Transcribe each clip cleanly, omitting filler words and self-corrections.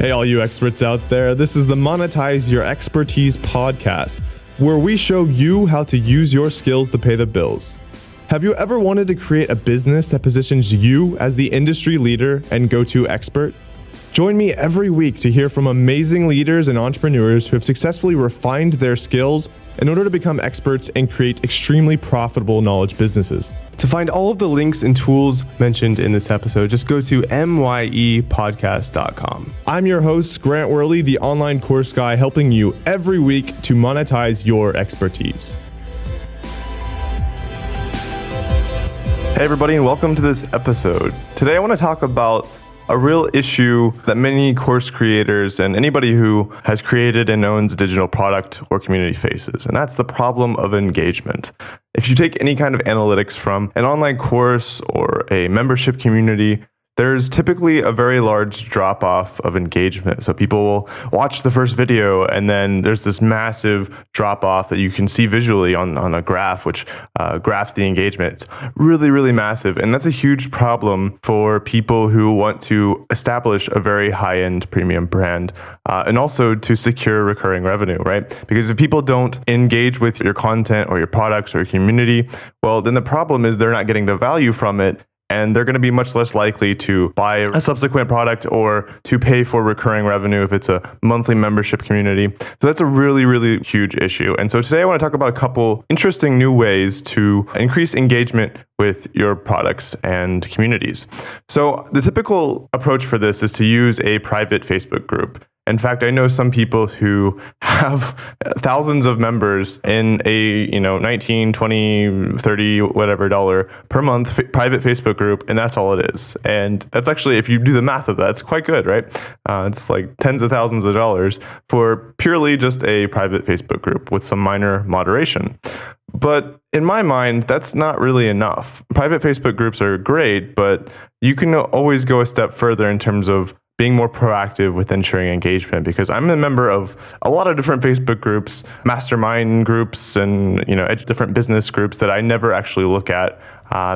Hey, all you experts out there, this is the Monetize Your Expertise podcast, where we show you how to use your skills to pay the bills. Have you ever wanted to create a business that positions you as the industry leader and go-to expert? Join me every week to hear from amazing leaders and entrepreneurs who have successfully refined their skills in order to become experts and create extremely profitable knowledge businesses. To find all of the links and tools mentioned in this episode, just go to myepodcast.com. I'm your host, Grant Weherley, the online course guy, helping you every week to monetize your expertise. Hey everybody, and welcome to this episode. Today I want to talk about a real issue that many course creators and anybody who has created and owns a digital product or community faces, and that's the problem of engagement. If you take any kind of analytics from an online course or a membership community, there's typically a very large drop-off of engagement. So people will watch the first video and then there's this massive drop-off that you can see visually on a graph, which graphs the engagement. It's really, really massive. And that's a huge problem for people who want to establish a very high-end premium brand and also to secure recurring revenue, right? Because if people don't engage with your content or your products or your community, well, then the problem is they're not getting the value from it. And they're going to be much less likely to buy a subsequent product or to pay for recurring revenue if it's a monthly membership community. So that's a really, really huge issue. And so today I want to talk about a couple interesting new ways to increase engagement with your products and communities. So the typical approach for this is to use a private Facebook group. In fact, I know some people who have thousands of members in a, $19, $20, $30, whatever dollar per month private Facebook group, and that's all it is. And that's actually, if you do the math of that, it's quite good, right? It's like tens of thousands of dollars for purely just a private Facebook group with some minor moderation. But in my mind, that's not really enough. Private Facebook groups are great, but you can always go a step further in terms of being more proactive with ensuring engagement, because I'm a member of a lot of different Facebook groups, mastermind groups, and different business groups that I never actually look at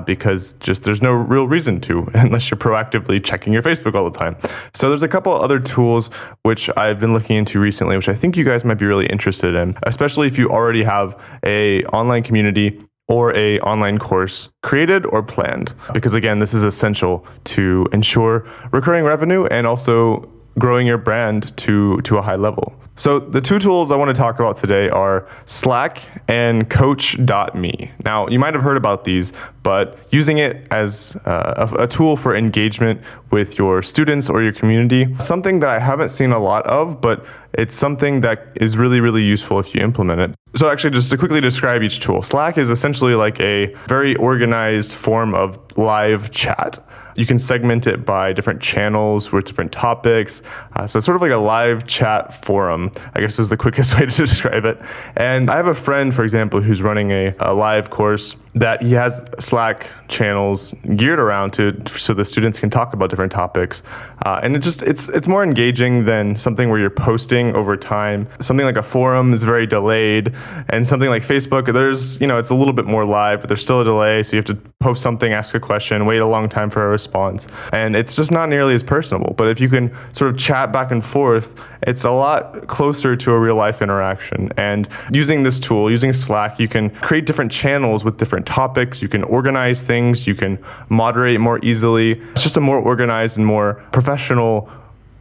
because just there's no real reason to unless you're proactively checking your Facebook all the time. So there's a couple other tools which I've been looking into recently, which I think you guys might be really interested in, especially if you already have a online community or a online course created or planned. Because again, this is essential to ensure recurring revenue and also growing your brand to a high level. So the two tools I want to talk about today are Slack and Coach.me. Now, you might have heard about these, but using it as a tool for engagement with your students or your community, something that I haven't seen a lot of, but it's something that is really, really useful if you implement it. So actually, just to quickly describe each tool, Slack is essentially like a very organized form of live chat. You can segment it by different channels with different topics. So it's sort of like a live chat forum, I guess is the quickest way to describe it. And I have a friend, for example, who's running a live course that he has Slack channels geared around so the students can talk about different topics. And it's more engaging than something where you're posting over time. Something like a forum is very delayed, and something like Facebook, it's a little bit more live, but there's still a delay. So you have to post something, ask a question, wait a long time for a response. And it's just not nearly as personable. But if you can sort of chat back and forth, it's a lot closer to a real life interaction. And using this tool, using Slack, you can create different channels with different topics. You can organize things. You can moderate more easily. It's just a more organized and more professional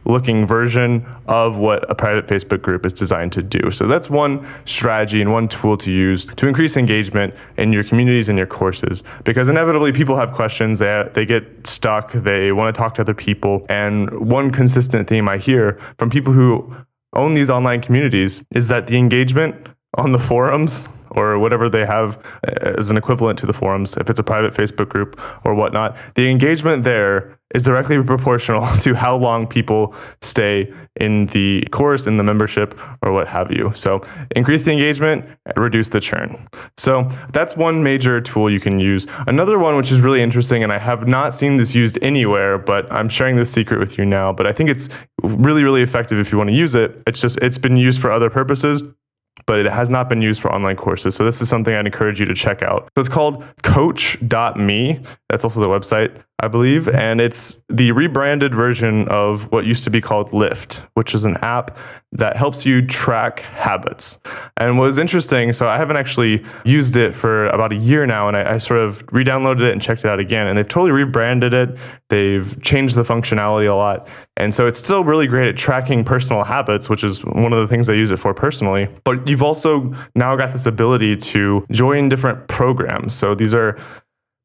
looking version of what a private Facebook group is designed to do. So that's one strategy and one tool to use to increase engagement in your communities and your courses, because inevitably people have questions, they get stuck, they want to talk to other people. And one consistent theme I hear from people who own these online communities is that the engagement on the forums or whatever they have as an equivalent to the forums, if it's a private Facebook group or whatnot, the engagement there is directly proportional to how long people stay in the course, in the membership, or what have you. So increase the engagement, reduce the churn. So that's one major tool you can use. Another one, which is really interesting, and I have not seen this used anywhere, but I'm sharing this secret with you now, but I think it's really, really effective if you want to use it. It's been used for other purposes. but it has not been used for online courses. So this is something I'd encourage you to check out. So it's called coach.me. That's also the website, I believe. And it's the rebranded version of what used to be called Lift, which is an app that helps you track habits. And what was interesting, so I haven't actually used it for about a year now, and I sort of re-downloaded it and checked it out again. And they've totally rebranded it. They've changed the functionality a lot. And so it's still really great at tracking personal habits, which is one of the things I use it for personally. But you've also now got this ability to join different programs. So these are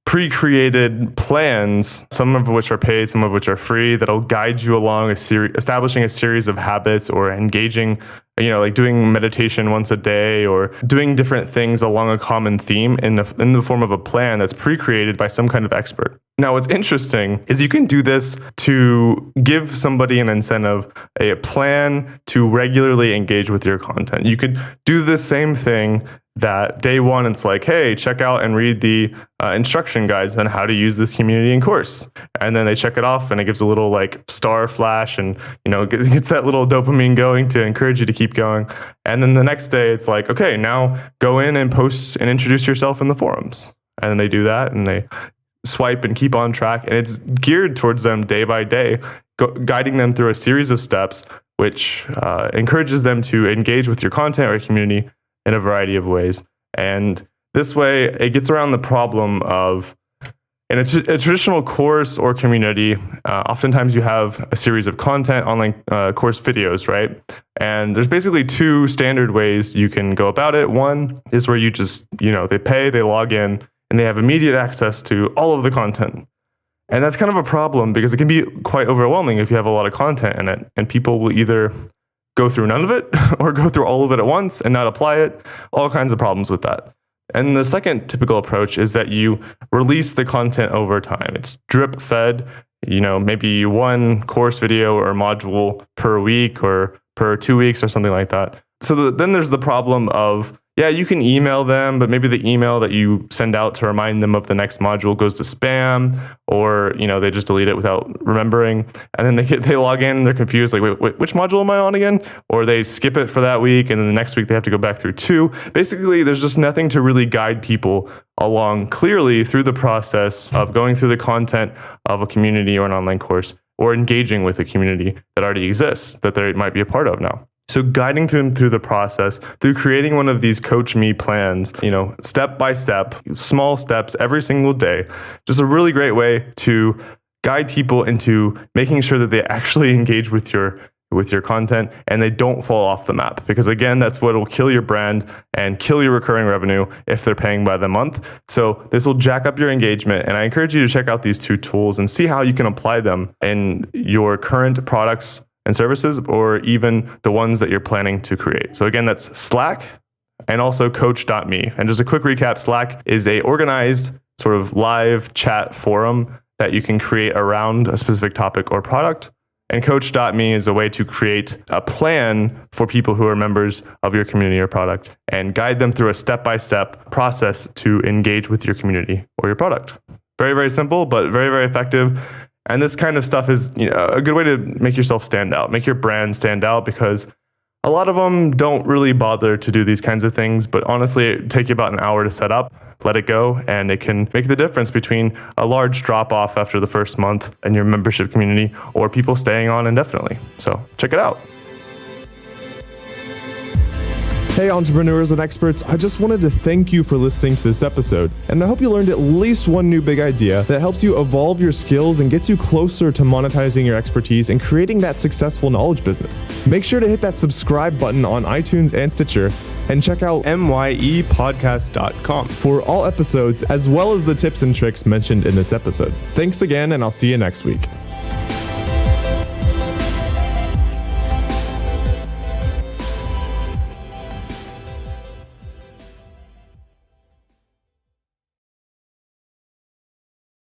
pre-created plans, some of which are paid, some of which are free, that'll guide you along establishing a series of habits or engaging, like doing meditation once a day or doing different things along a common theme in the form of a plan that's pre-created by some kind of expert. Now, what's interesting is you can do this to give somebody an incentive, a plan to regularly engage with your content. You could do the same thing that day one, it's like, hey, check out and read the instruction guides on how to use this community and course. And then they check it off and it gives a little like star flash and, gets that little dopamine going to encourage you to keep going. And then the next day it's like, okay, now go in and post and introduce yourself in the forums. And then they do that and they swipe and keep on track. And it's geared towards them day by day, guiding them through a series of steps, which encourages them to engage with your content or community in a variety of ways. And this way, it gets around the problem of, in a traditional course or community, oftentimes you have a series of content, online course videos, right? And there's basically two standard ways you can go about it. One is where you just, they pay, they log in, and they have immediate access to all of the content. And that's kind of a problem because it can be quite overwhelming if you have a lot of content in it, and people will either go through none of it or go through all of it at once and not apply it. All kinds of problems with that. And the second typical approach is that you release the content over time. It's drip fed, maybe one course video or module per week or per 2 weeks or something like that. So then there's the problem of, you can email them, but maybe the email that you send out to remind them of the next module goes to spam, or they just delete it without remembering, and then they log in and they're confused, like, wait, which module am I on again? Or they skip it for that week, and then the next week they have to go back through 2. Basically, there's just nothing to really guide people along clearly through the process of going through the content of a community or an online course, or engaging with a community that already exists that they might be a part of now. So guiding them through the process, through creating one of these Coach Me plans, step by step, small steps every single day, just a really great way to guide people into making sure that they actually engage with your content and they don't fall off the map. Because again, that's what will kill your brand and kill your recurring revenue if they're paying by the month. So this will jack up your engagement. And I encourage you to check out these two tools and see how you can apply them in your current products and services, or even the ones that you're planning to create. So again, that's Slack and also coach.me. And just a quick recap, Slack is a organized sort of live chat forum that you can create around a specific topic or product. And coach.me is a way to create a plan for people who are members of your community or product and guide them through a step-by-step process to engage with your community or your product. Very, very simple, but very, very effective. And this kind of stuff is a good way to make yourself stand out, make your brand stand out, because a lot of them don't really bother to do these kinds of things. But honestly, it takes you about an hour to set up, let it go, and it can make the difference between a large drop off after the first month in your membership community or people staying on indefinitely. So check it out. Hey entrepreneurs and experts, I just wanted to thank you for listening to this episode, and I hope you learned at least one new big idea that helps you evolve your skills and gets you closer to monetizing your expertise and creating that successful knowledge business. Make sure to hit that subscribe button on iTunes and Stitcher, and check out myepodcast.com for all episodes as well as the tips and tricks mentioned in this episode. Thanks again, and I'll see you next week.